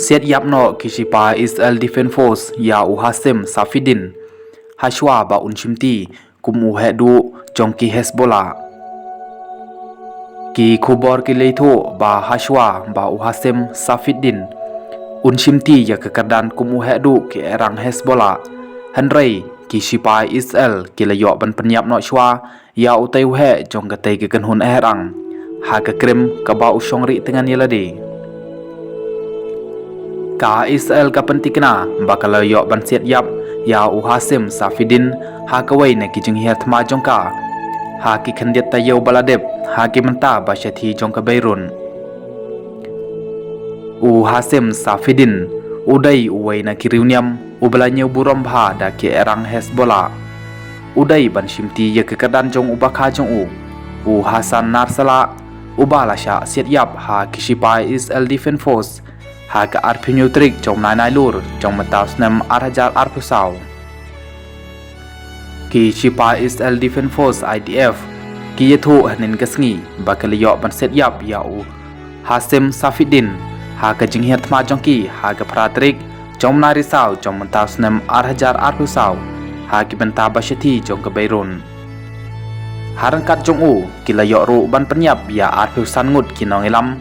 Siat yapno kishipa Israel Defense Force ya Hasim Safidin Hashwa ba unchimti kumu hedu jongki Hezbollah ki khubor ki leitho ba Hashwa ba Hasim Safidin unchimti ya kekerdan kumu hedu ki erang Hezbollah Henry kishipa Israel ki layo ban penyap no shwa ya utai he jong gatai ke kenhun erang ha ke krim ka ba usongri tengan yelade ka Israel ka pentikna bakal yo ban siat yap ya Hasim Safidin ha kawai na ki jing hiat ma jongka ha ki khandiat tayo baladep ha ki menta ba shathi jongka Beirun Hasim Safidin udai uwai na ki riuniam ubalanya burom bha da ki erang Hezbollah udai ban shimti ya kekedan jong ubakha jong Hasan Narsala ubala sha siat yap ha kishipai Israel Defense Force ha ka arpinyutrik jong nai lur jong mataus nem arhajar arpusau ki shipa Israel Defense Force IDF ki yethu hanin kasngi bakaliyo ban set yap ya Hasim Safidin ha ka jinghiat ma jongki ha ka pratrik jong nai risau jong mataus nem arhajar arpusau ha ki benta bashathi jong ka Beirun harangkat jong ki layo ru ban penyap ya arpusan ngut ki nongilam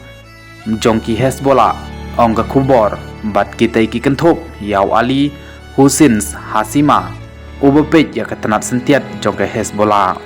jong ki Hezbollah Ongga kubor bat kita iki kenthop yaw Ali Husins Hasima ubepet ya ketenat sentiat jongke Hezbollah